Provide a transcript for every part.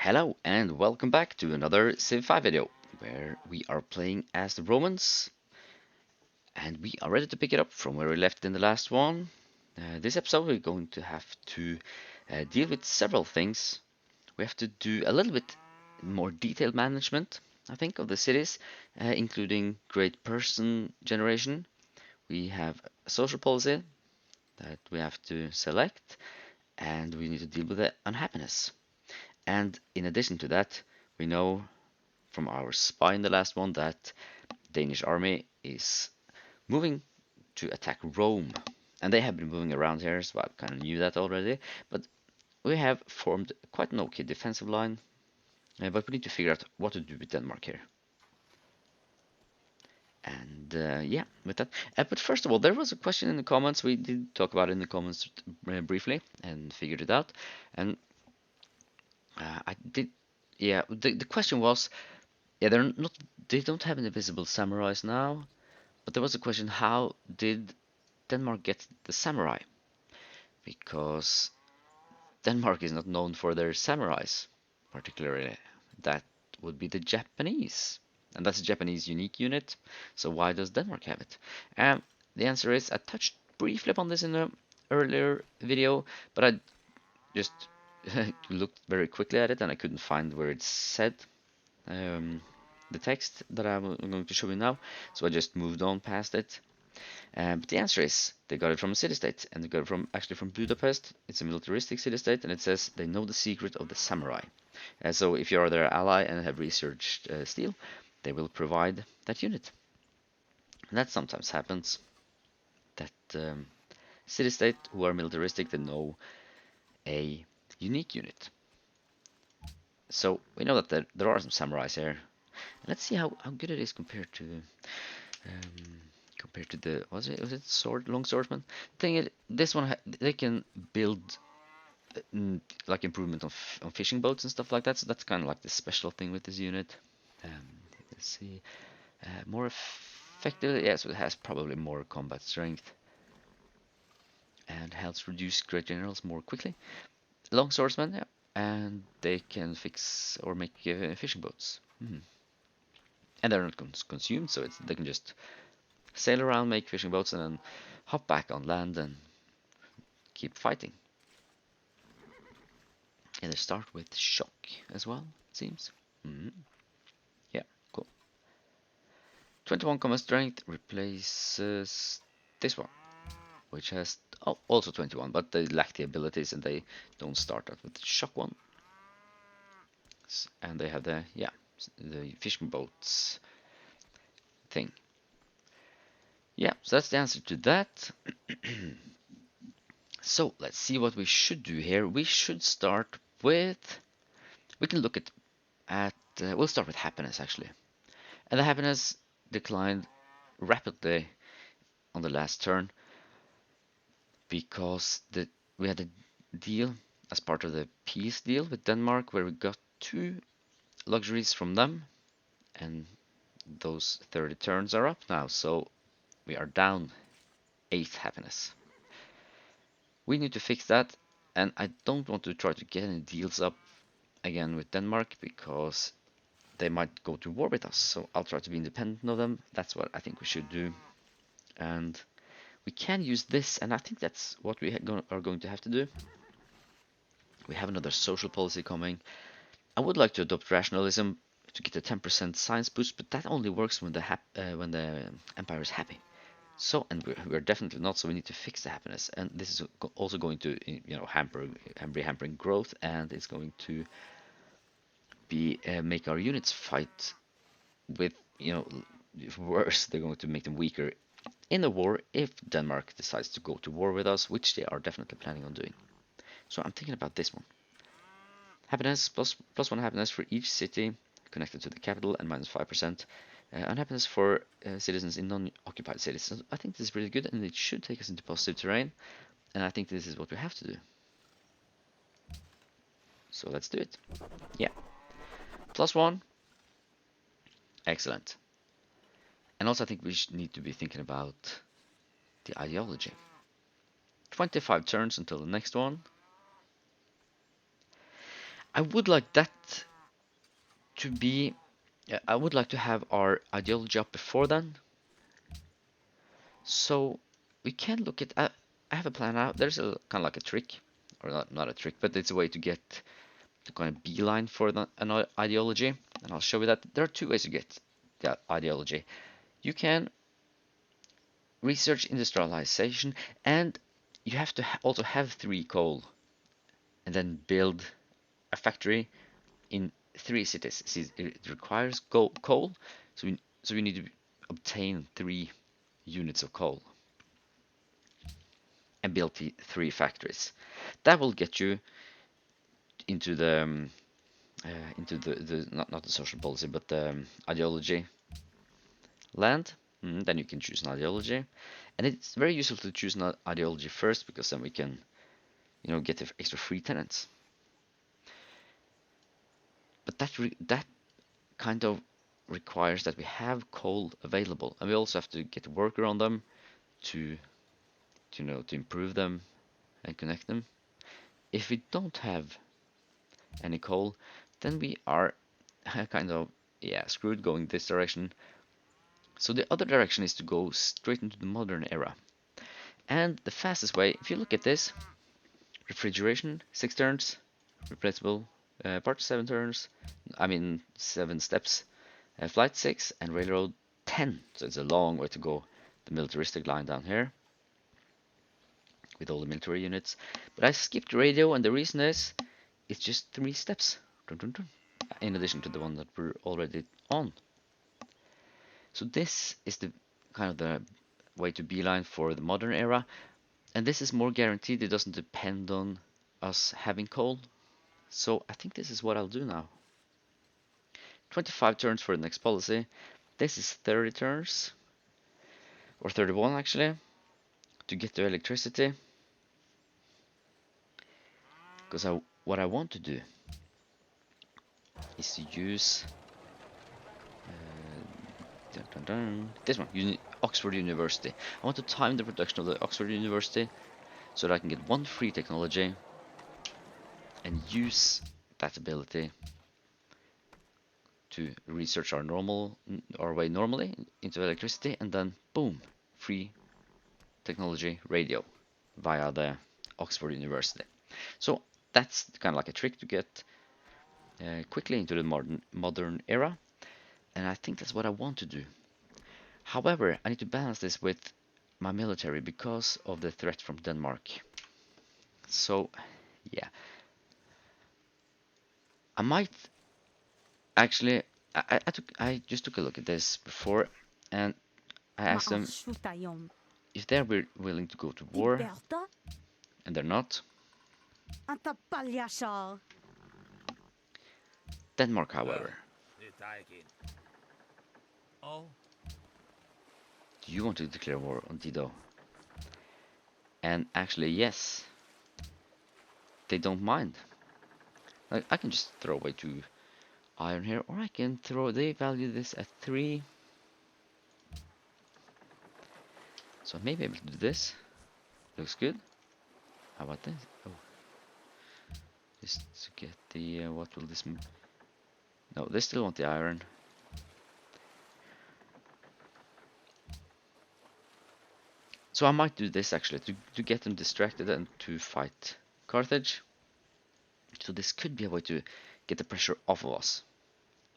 Hello and welcome back to another Civ 5 video where we are playing as the Romans and we are ready to pick it up from where we left in the last one. This episode we're going to have to deal with several things. We have to do a little bit more detailed management, I think, of the cities, including great person generation. We have a social policy that we have to select and we need to deal with the unhappiness. And in addition to that, we know from our spy in the last one that Danish army is moving to attack Rome. And they have been moving around here, so I kind of knew that already. But we have formed quite an okay defensive line. But we need to figure out what to do with Denmark here. And yeah, with that. But first of all, there was a question in the comments. We did talk about it in the comments briefly and figured it out. And I did, yeah. The question was, yeah, they don't have any visible samurais now. But there was a question: how did Denmark get the samurai? Because Denmark is not known for their samurais, particularly. That would be the Japanese, and that's a Japanese unique unit. So why does Denmark have it? The answer is I touched briefly upon this in an earlier video, but I just looked very quickly at it and I couldn't find where it said the text that I'm going to show you now, so I just moved on past it. But the answer is they got it from a city-state, and they got it from actually from Budapest. It's a militaristic city-state, and it says they know the secret of the samurai. So if you are their ally and have researched steel, they will provide that unit. And that sometimes happens. That city-state who are militaristic, they know a unique unit. So we know that there are some samurais here. Let's see how good it is compared to the was it long swordsman thing. This one they can build like improvement on fishing boats and stuff like that. So that's kind of like the special thing with this unit. Let's see, more effective. Yeah, so it has probably more combat strength and helps reduce great generals more quickly. Long swordsman, yeah, and they can fix or make fishing boats. And they're not consumed, so they can just sail around, make fishing boats, and then hop back on land and keep fighting. And they start with shock as well, it seems. Yeah, cool. 21 combat strength replaces this one, which has also 21, but they lack the abilities and they don't start out with the shock one. And they have the fishing boats thing. Yeah, so that's the answer to that. So let's see what we should do here. We should start with, we can look at we'll start with happiness actually. And the happiness declined rapidly on the last turn because we had a deal as part of the peace deal with Denmark where we got 2 luxuries from them, and those 30 turns are up now, so we are down 8 happiness. We need to fix that, and I don't want to try to get any deals up again with Denmark because they might go to war with us, so I'll try to be independent of them. That's what I think we should do. And we can use this, and I think that's what we are going to have to do. We have another social policy coming. I would like to adopt rationalism to get a 10% science boost, but that only works when the empire is happy. So, and we're definitely not, so we need to fix the happiness. And this is also going to, hampering growth, and it's going to be make our units fight with, worse. They're going to make them weaker in the war if Denmark decides to go to war with us, which they are definitely planning on doing. So I'm thinking about this one. Happiness plus 1 happiness for each city connected to the capital and minus 5% unhappiness for citizens in non-occupied cities. So I think this is really good and it should take us into positive terrain, and I think this is what we have to do. So let's do it. Yeah. Plus 1. Excellent. And also I think we need to be thinking about the ideology. 25 turns until the next one. I would like that to be. I would like to have our ideology up before then, so we can look at. I have a plan out. There's a kind of like a trick, or not a trick, but it's a way to get the kind of beeline for an ideology, and I'll show you that there are two ways to get the ideology. You can research industrialization, and you have to also have three coal, and then build a factory in three cities. See, it requires coal, so we need to obtain 3 units of coal and build three factories. That will get you into the not the social policy, but the ideology land. Then you can choose an ideology, and it's very useful to choose an ideology first, because then we can, get the extra free tenants. But that kind of requires that we have coal available, and we also have to get a worker on them to to improve them and connect them. If we don't have any coal, then we are kind of screwed going this direction. So the other direction is to go straight into the modern era. And the fastest way, if you look at this, refrigeration 6 turns, replaceable parts 7 turns, I mean 7 steps, flight 6, and railroad 10. So it's a long way to go. The militaristic line down here with all the military units. But I skipped radio, and the reason is it's just 3 steps, in addition to the one that we're already on. So this is the kind of the way to beeline for the modern era, and this is more guaranteed. It doesn't depend on us having coal. So I think this is what I'll do now. 25 turns for the next policy. This is 30 turns, or 31 actually, to get the electricity. Because what I want to do is to use this one, Oxford University. I want to time the production of the Oxford University so that I can get 1 free technology and use that ability to research our way normally into electricity, and then boom, free technology radio via the Oxford University. So that's kind of like a trick to get quickly into the modern era, and I think that's what I want to do. However, I need to balance this with my military because of the threat from Denmark. So yeah, I might actually. I just took a look at this before, and I asked them if they're willing to go to war, and they're not. Denmark, however. Do you want to declare war on Dido? And actually, yes, they don't mind. Like, I can just throw away 2 iron here, or I can they value this at 3. So I may be able to do this. Looks good. How about this? Oh. Just to get the, what will this mean? No, they still want the iron. So I might do this actually, to get them distracted and to fight Carthage. So this could be a way to get the pressure off of us.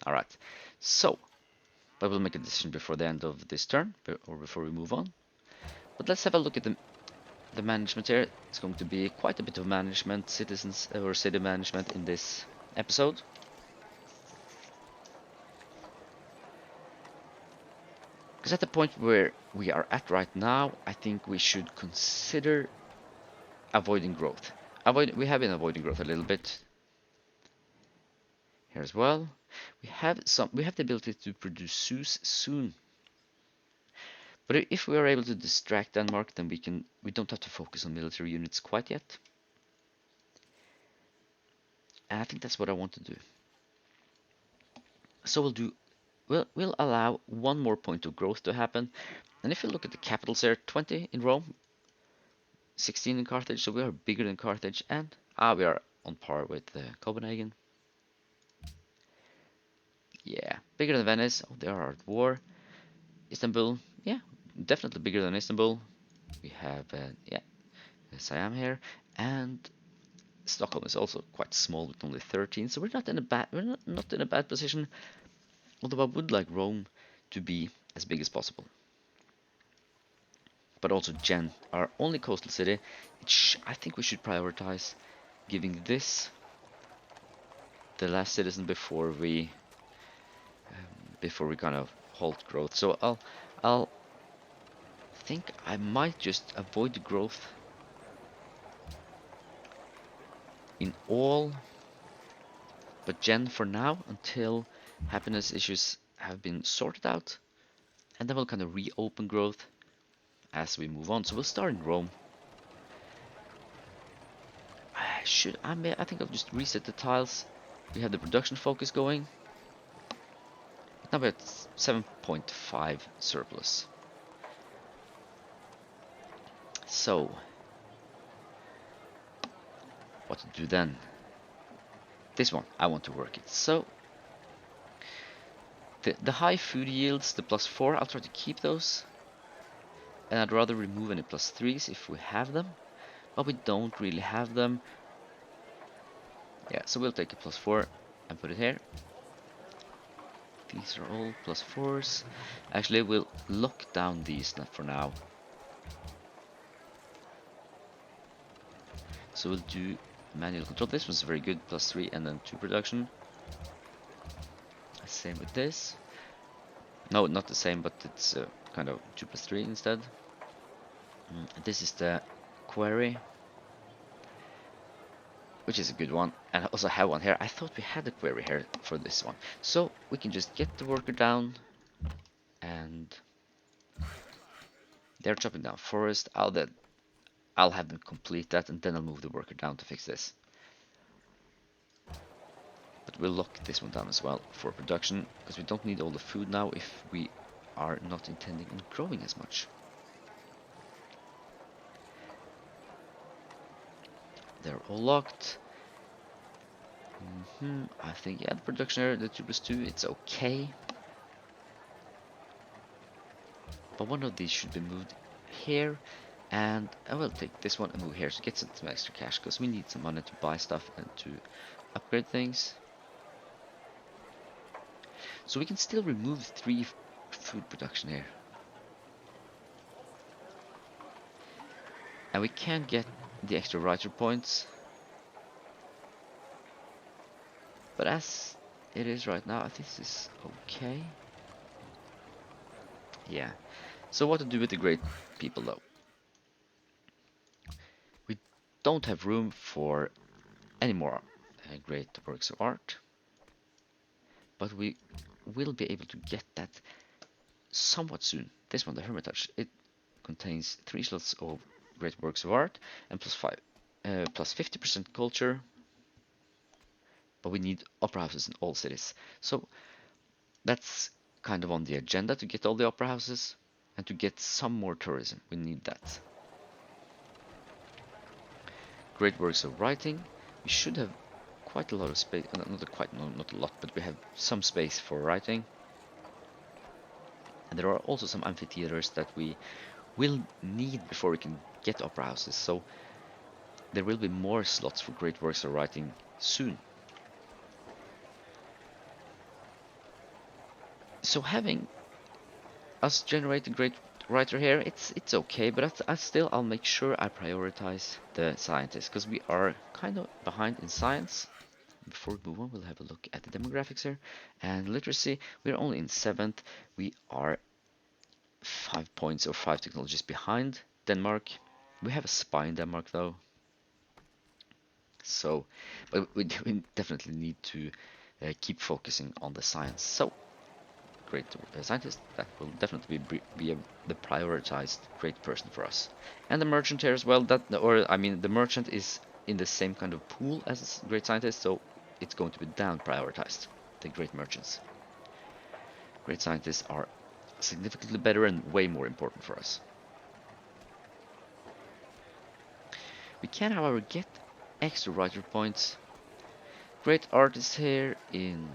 Alright, so I will make a decision before the end of this turn, or before we move on. But let's have a look at the management here. It's going to be quite a bit of management, citizens or city management in this episode. Because at the point where we are at right now, I think we should consider avoiding growth. We have been avoiding growth a little bit here as well. We have the ability to produce zoos soon. But if we are able to distract Denmark, then we don't have to focus on military units quite yet. And I think that's what I want to do. So we'll allow 1 more point of growth to happen. And if you look at the capitals here, 20 in Rome, 16 in Carthage, so we are bigger than Carthage, and we are on par with Copenhagen. Yeah, bigger than Venice. Oh, they are at war. Istanbul, yeah, definitely bigger than Istanbul. We have, yeah, Siam here, and Stockholm is also quite small with only 13. So we're not in a bad position. Although I would like Rome to be as big as possible. But also Gen, our only coastal city. I think we should prioritize giving this the last citizen before we kind of halt growth. So I'll think I might just avoid the growth in all but Gen for now until happiness issues have been sorted out, and then we'll kind of reopen growth as we move on. So we'll start in Rome. I think I'll just reset the tiles. We have the production focus going. Now we're at 7.5 surplus. So what to do then? This one, I want to work it. So the high food yields, the +4, I'll try to keep those. And I'd rather remove any +3s if we have them. But we don't really have them. Yeah, so we'll take a +4 and put it here. These are all +4s. Actually, we'll lock down these for now. So we'll do manual control. This one's very good, +3 and then 2 production. Same with this. No, not the same, but it's kind of 2+3 instead. This is the query, which is a good one, and I also have one here. I thought we had a query here for this one, so we can just get the worker down, and they're chopping down forest. I'll have them complete that, and then I'll move the worker down to fix this. But we'll lock this one down as well for production, because we don't need all the food now if we are not intending on growing as much. They're all locked. I think, yeah, the production area, the 2+2, it's okay. But one of these should be moved here, and I will take this one and move here to get some extra cash, because we need some money to buy stuff and to upgrade things. So we can still remove 3 food production here. And we can get the extra writer points. But as it is right now, I think this is okay. Yeah. So what to do with the great people though? We don't have room for any more great works of art. But we will be able to get that somewhat soon. This one, the Hermitage, it contains 3 slots of great works of art and plus 50% culture. But we need opera houses in all cities. So that's kind of on the agenda, to get all the opera houses and to get some more tourism. We need that. Great works of writing. We should have quite a lot of space. Not a lot, but we have some space for writing. And there are also some amphitheaters that we will need before we can get opera houses. So there will be more slots for great works of writing soon. So having us generate a great writer here, it's okay, but I'll make sure I prioritize the scientists, because we are kind of behind in science. Before we move on, we'll have a look at the demographics here. And literacy, we're only in 7th. We are 5 points or 5 technologies behind Denmark. We have a spy in Denmark though. So, but we definitely need to keep focusing on the science. So, great scientist, that will definitely be the prioritized great person for us. And the merchant here as well, the merchant is in the same kind of pool as great scientist, so it's going to be down prioritized, the great merchants. Great scientists are significantly better and way more important for us. We can, however, get extra writer points. Great artists here in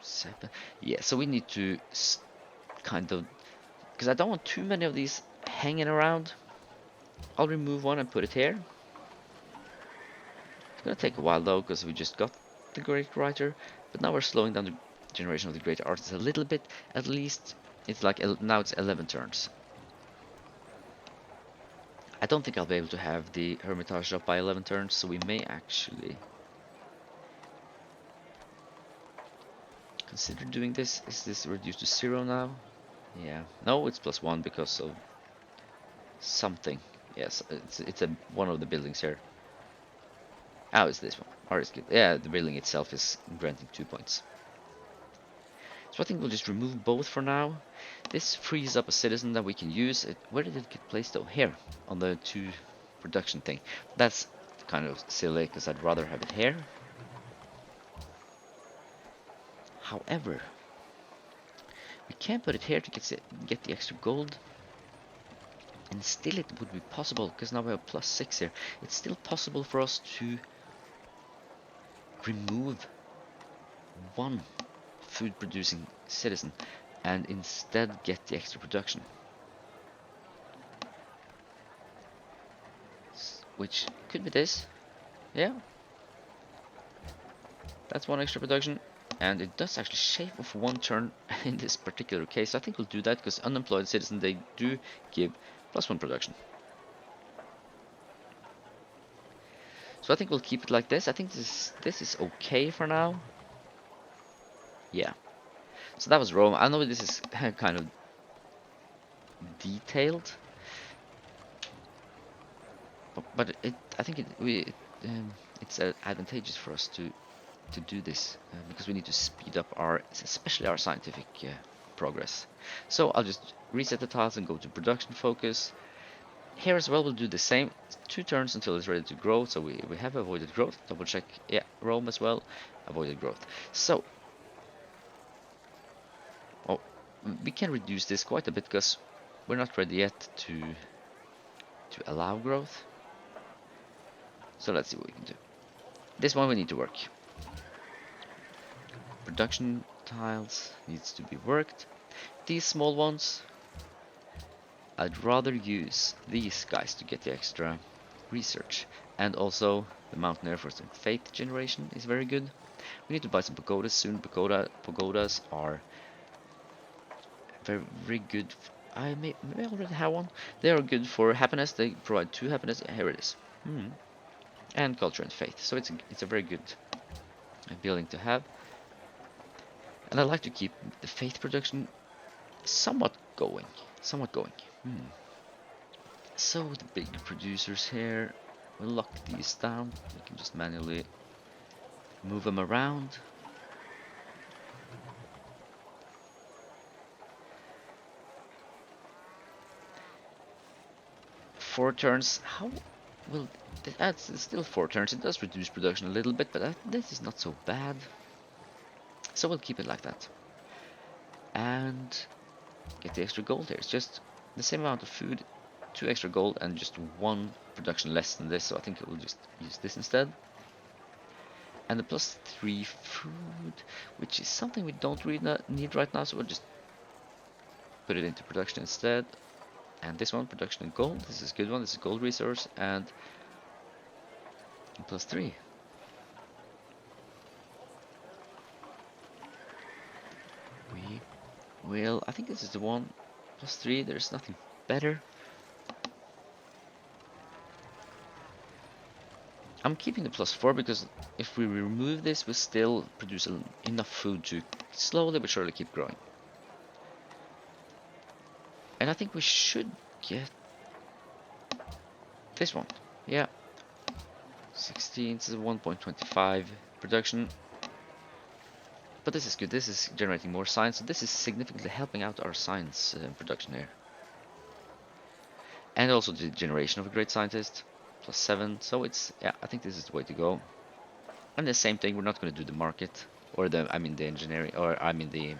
7. Yeah, so we need to kind of, because I don't want too many of these hanging around. I'll remove one and put it here. It's gonna take a while though, because we just got the great writer, but now we're slowing down the generation of the great artist a little bit. At least it's like now it's 11 turns. I don't think I'll be able to have the Hermitage up by 11 turns, so we may actually consider doing this. Is this reduced to 0 now? Yeah. No, it's +1 because of something. Yes, it's one of the buildings here. Oh, it's this one. Artist Guild. Yeah, the building itself is granting 2 points. So I think we'll just remove both for now. This frees up a citizen that we can use. Where did it get placed though? Here, on the 2 production thing. That's kind of silly, because I'd rather have it here. However, we can put it here to get the extra gold. And still it would be possible, because now we have +6 here. It's still possible for us to remove one food producing citizen and instead get the extra production. Which could be this. Yeah. That's one extra production. And it does actually shave off 1 turn in this particular case. I think we'll do that because unemployed citizen, they do give +1 production. So I think we'll keep it like this. I think this is okay for now. Yeah. So that was Rome. I know this is kind of detailed, but I think it's advantageous for us to do this because we need to speed up especially our scientific progress. So I'll just reset the tiles and go to production focus. Here as well, we'll do the same. 2 turns until it's ready to grow. So we have avoided growth. Double check. Yeah, Rome as well. Avoided growth. So, oh, we can reduce this quite a bit because we're not ready yet to allow growth. So let's see what we can do. This one we need to work. Production tiles needs to be worked. These small ones, I'd rather use these guys to get the extra research. And also the Mountaineer for some faith generation is very good. We need to buy some pagodas soon. Pagodas are very, very good. I may already have one. They are good for happiness. They provide 2 happiness. Here it is. And culture and faith. So it's a very good building to have. And I like to keep the faith production somewhat going. So the big producers here, we'll lock these down. We can just manually move them around. Four turns. How will that's still 4 turns? It does reduce production a little bit, but this is not so bad. So we'll keep it like that. And get the extra gold here. It's just the same amount of food, 2 extra gold, and just 1 production less than this. So I think we'll just use this instead. And the +3 food, which is something we don't really need right now, so we'll just put it into production instead. And this one, production and gold. This is a good one. This is gold resource and +3. Well, I think this is the one. +3, there's nothing better. I'm keeping the +4 because if we remove this, we still produce enough food to slowly but surely keep growing. And I think we should get this one. Yeah. 16, this is 1.25 production. But this is good. This is generating more science. So this is significantly helping out our science production here. And also the generation of a great scientist. +7. So it's, yeah, I think this is the way to go. And the same thing, we're not going to do the market. Or the engineering, or the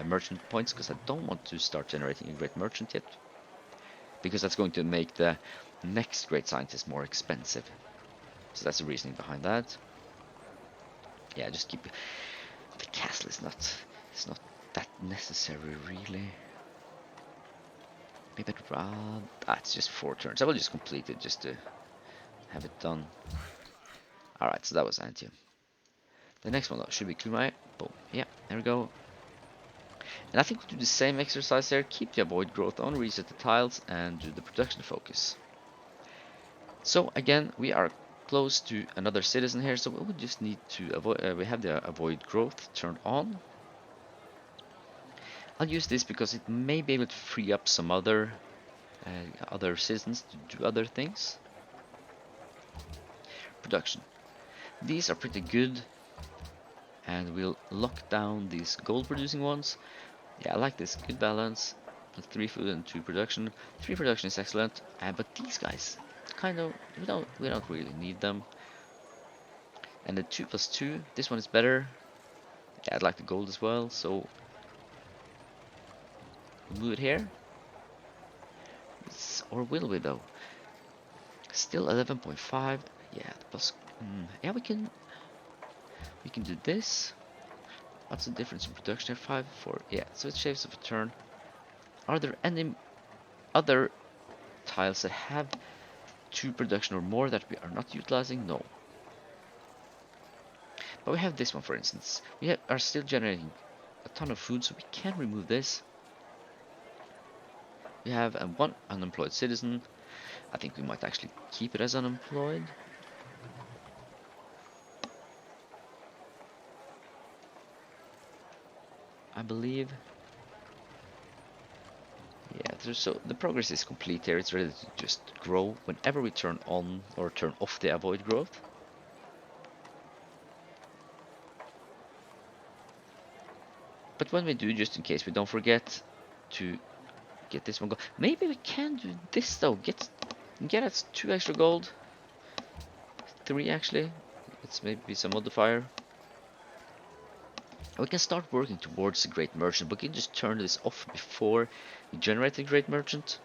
merchant points. Because I don't want to start generating a great merchant yet. Because that's going to make the next great scientist more expensive. So that's the reasoning behind that. Yeah, just keep... The castle is not that necessary really. Maybe I'd rather... it's just 4 turns. I will just complete it just to have it done. Alright, so that was Antium. The next one though should be Kumai. Boom. Yeah, there we go. And I think we'll do the same exercise here. Keep the avoid growth on, reset the tiles, and do the production focus. So again, we are close to another citizen here, so we would just need to avoid. We have the avoid growth turned on. I'll use this because it may be able to free up some other citizens to do other things. Production. These are pretty good, and we'll lock down these gold producing ones. Yeah, I like this. Good balance. 3 food and 2 production. 3 production is excellent, but these guys kind of we don't really need them. And the 2+2, this one is better. Yeah, I'd like the gold as well, so we'll move it here. Or will we though? Still 11.5. Yeah, plus. Yeah, we can do this. What's the difference in production here? 5, 4. Yeah, so it shaves off a turn. Are there any other tiles that have 2 production or more that we are not utilizing? No. But we have this one, for instance. We are still generating a ton of food, so we can remove this. We have 1 unemployed citizen. I think we might actually keep it as unemployed. I believe. Yeah, so the progress is complete here. It's ready to just grow whenever we turn on or turn off the avoid growth. But when we do, just in case we don't forget to get this one go. Maybe we can do this though. Get us 2 extra gold. 3 actually. It's maybe some modifier. We can start working towards the Great Merchant, but we can just turn this off before we generate the Great Merchant.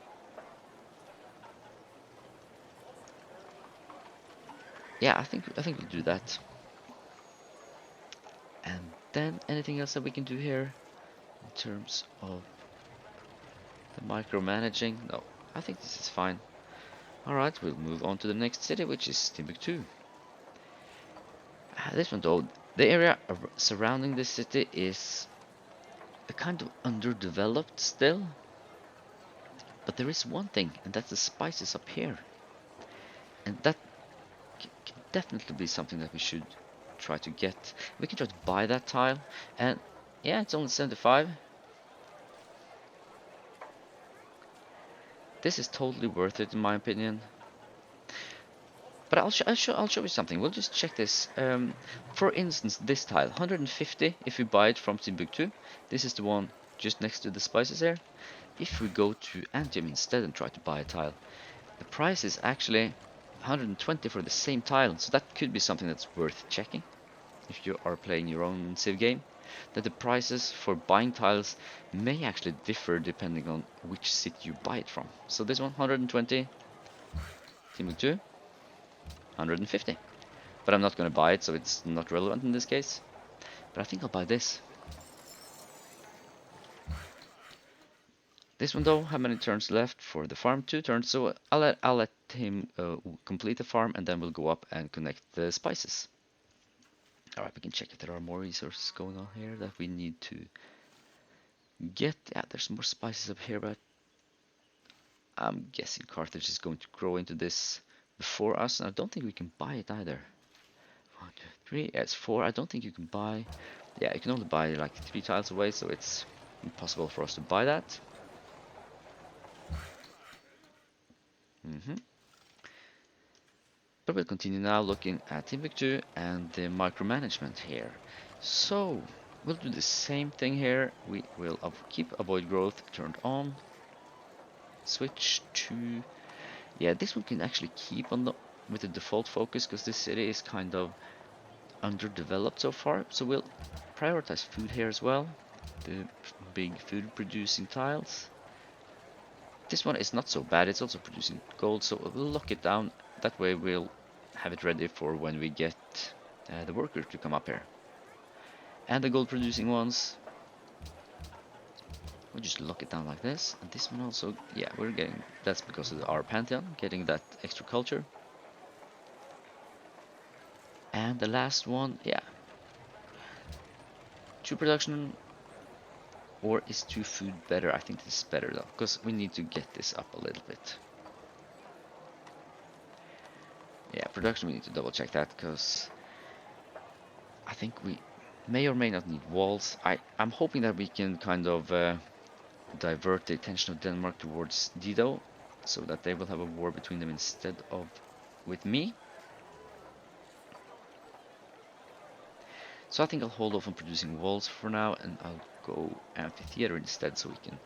Yeah, I think we'll do that. And then anything else that we can do here in terms of the micromanaging? No, I think this is fine. Alright, we'll move on to the next city, which is Timbuktu. This one though, the area surrounding this city is kind of underdeveloped still. But there is one thing, and that's the spices up here. And that can definitely be something that we should try to get. We can try to buy that tile. And yeah, it's only 75. This is totally worth it in my opinion. But I'll show you something. We'll just check this. For instance, this tile, 150 if we buy it from Timbuktu. This is the one just next to the spices here. If we go to Antium instead and try to buy a tile, the price is actually 120 for the same tile. So that could be something that's worth checking if you are playing your own Civ game. That the prices for buying tiles may actually differ depending on which city you buy it from. So this one, 120, Timbuktu. 150, but I'm not going to buy it, so it's not relevant in this case. But I think I'll buy this. This one though, how many turns left for the farm? 2 turns, so I'll let him complete the farm, and then we'll go up and connect the spices. Alright, we can check if there are more resources going on here that we need to get. Yeah, there's more spices up here, but I'm guessing Carthage is going to grow into this before us, and I don't think we can buy it either. 1, 2, 3, yeah, it's 4. I don't think you can buy. Yeah, you can only buy like 3 tiles away, so it's impossible for us to buy that. But we'll continue now looking at Timbuktu and the micromanagement here. So we'll do the same thing here. We will keep avoid growth turned on. Switch to, yeah, this one can actually keep on with the default focus because this city is kind of underdeveloped so far. So we'll prioritize food here as well. The big food producing tiles. This one is not so bad. It's also producing gold, so we'll lock it down. That way we'll have it ready for when we get the worker to come up here. And the gold producing ones, we'll just lock it down like this. And this one also, yeah, we're getting, that's because of our Pantheon, getting that extra culture. And the last one, yeah, 2 production, or is 2 food better? I think this is better though, because we need to get this up a little bit. Yeah, production, we need to double check that, because I think we may or may not need walls. I'm hoping that we can kind of divert the attention of Denmark towards Dido, so that they will have a war between them instead of with me. So I think I'll hold off on producing walls for now, and I'll go amphitheater instead, so we can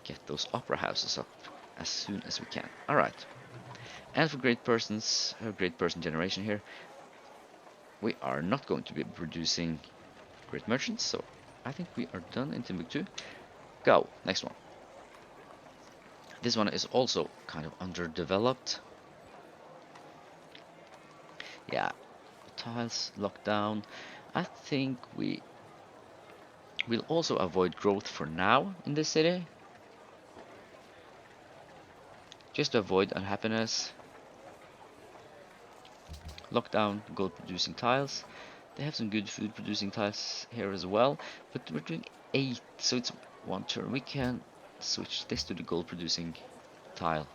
get those opera houses up as soon as we can. Alright, and for great persons, great person generation here, we are not going to be producing great merchants, so I think we are done in Timbuktu. Go, next one. This one is also kind of underdeveloped. Yeah, tiles locked down. I think we will also avoid growth for now in this city, just to avoid unhappiness. Lock down gold producing tiles. They have some good food producing tiles here as well, but we're doing 8, so it's 1 turn. We can switch this to the gold producing tile,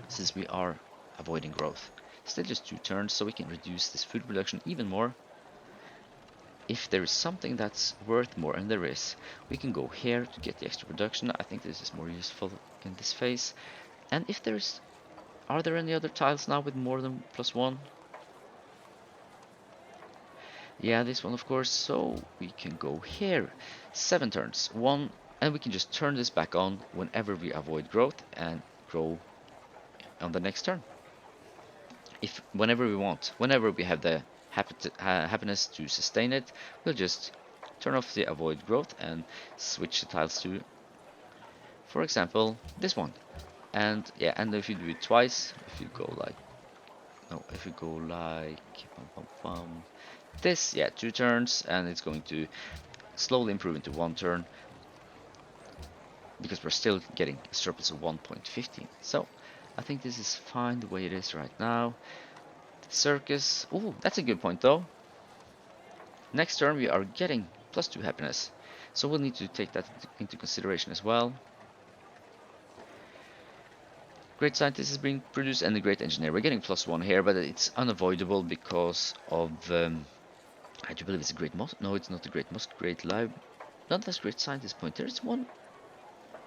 since we are avoiding growth. Still just 2 turns, so we can reduce this food production even more. If there is something that's worth more, and there is, we can go here to get the extra production. I think this is more useful in this phase. And if there's, are there any other tiles now with more than +1? Yeah, this one of course, so we can go here. 7 turns, 1, and we can just turn this back on whenever we avoid growth and grow on the next turn. Whenever we want, whenever we have the happiness to sustain it, we'll just turn off the avoid growth and switch the tiles to, for example, this one. And yeah, and if you do it twice, if you go like, no, if you go like this, yeah, 2 turns, and it's going to slowly improve into 1 turn, because we're still getting a surplus of 1.15. So I think this is fine the way it is right now. Circus, oh, that's a good point though. Next turn we are getting +2 happiness, so we'll need to take that into consideration as well. Great scientist is being produced, and the great engineer. We're getting +1 here, but it's unavoidable because of I do believe it's a great most. No, it's not a great most. Great live. Not as great scientist point. There's one.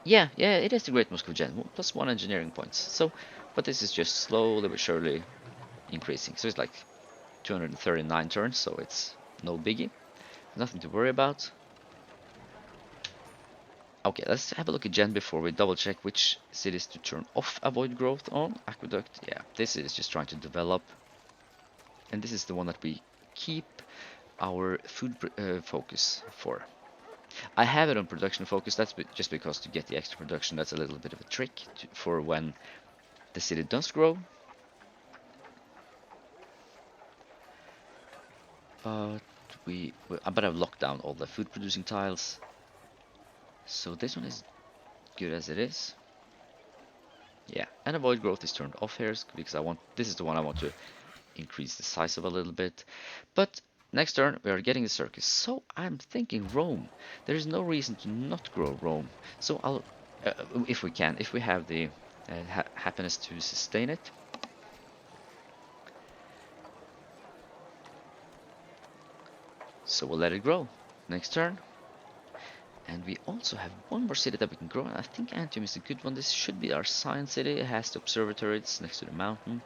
Yeah, it is the great Moscow gen. +1 engineering points. So, but this is just slowly but surely increasing. So it's like 239 turns. So it's no biggie. Nothing to worry about. Okay, let's have a look at Gen before we double check which cities to turn off avoid growth on. Aqueduct, yeah, this is just trying to develop. And this is the one that we keep our food focus for. I have it on production focus, that's just because to get the extra production, that's a little bit of a trick for when the city does grow. But I've locked down all the food producing tiles. So this one is good as it is. Yeah, and avoid growth is turned off here because this is the one I want to increase the size of a little bit. But next turn we are getting the circus, so I'm thinking Rome. There is no reason to not grow Rome. So I'll, if we can, if we have the happiness to sustain it. So we'll let it grow. Next turn. And we also have one more city that we can grow. And I think Antium is a good one. This should be our science city. It has the observatory. It's next to the mountain.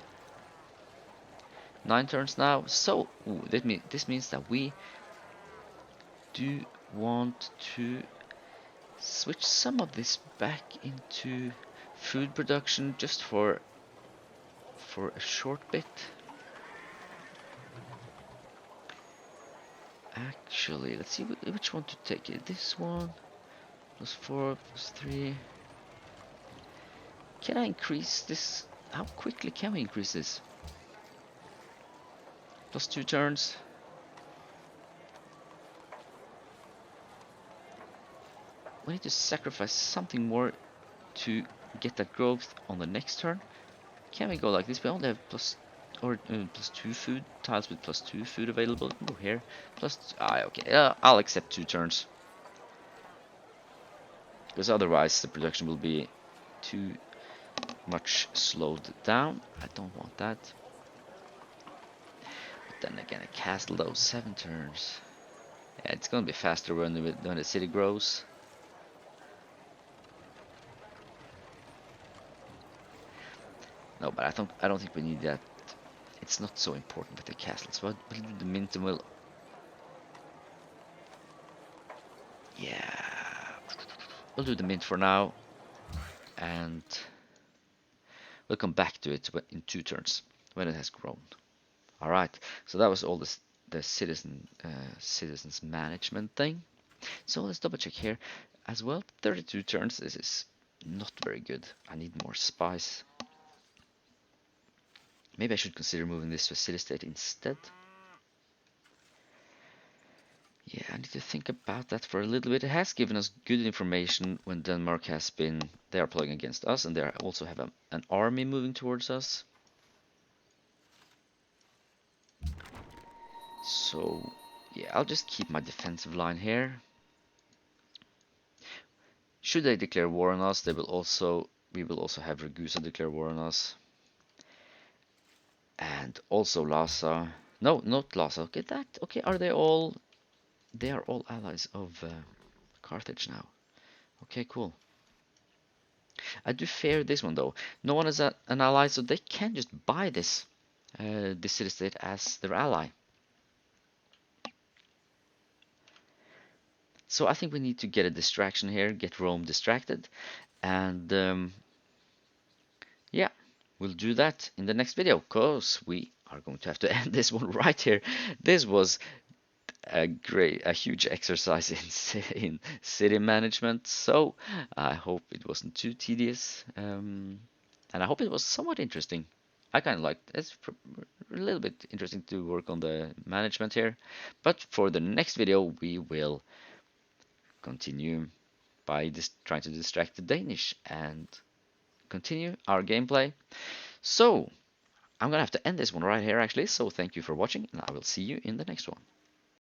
9 turns now. So this means that we do want to switch some of this back into food production just for a short bit. Actually, let's see which one to take it. This one +4 +3. Can I increase this? How quickly can we increase this? +2 turns. we need to sacrifice something more to get that growth on the next turn. Can we go like this? We only have +2 food tiles with +2 food available. Go here. Okay. I'll accept 2 turns because otherwise the production will be too much slowed down. I don't want that. But then again, a castle though, 7 turns. Yeah, it's gonna be faster when the city grows. No, but I don't think we need that. It's not so important with the castles. We'll do the mint and yeah, we'll do the mint for now, and we'll come back to it in 2 turns when it has grown. All right. So that was all the citizens management thing. So let's double check here as well. 32 turns. This is not very good. I need more spice. Maybe I should consider moving this to a city state instead. Yeah, I need to think about that for a little bit. It has given us good information when Denmark has been, they are playing against us, and they also have an army moving towards us. So yeah, I'll just keep my defensive line here. Should they declare war on us, we will also have Ragusa declare war on us. And also Lhasa. No, not Lhasa. Okay, are they all? They are all allies of Carthage now. Okay, cool. I do fear this one though. No one is an ally, so they can just buy this city state as their ally. So I think we need to get a distraction here, get Rome distracted, and yeah, we'll do that in the next video, because we are going to have to end this one right here. This was a huge exercise in city management, so I hope it wasn't too tedious, and I hope it was somewhat interesting. I kind of liked it. It's a little bit interesting to work on the management here, but for the next video we will continue by trying to distract the Danish and continue our gameplay. So I'm gonna have to end this one right here actually, so thank you for watching and I will see you in the next one.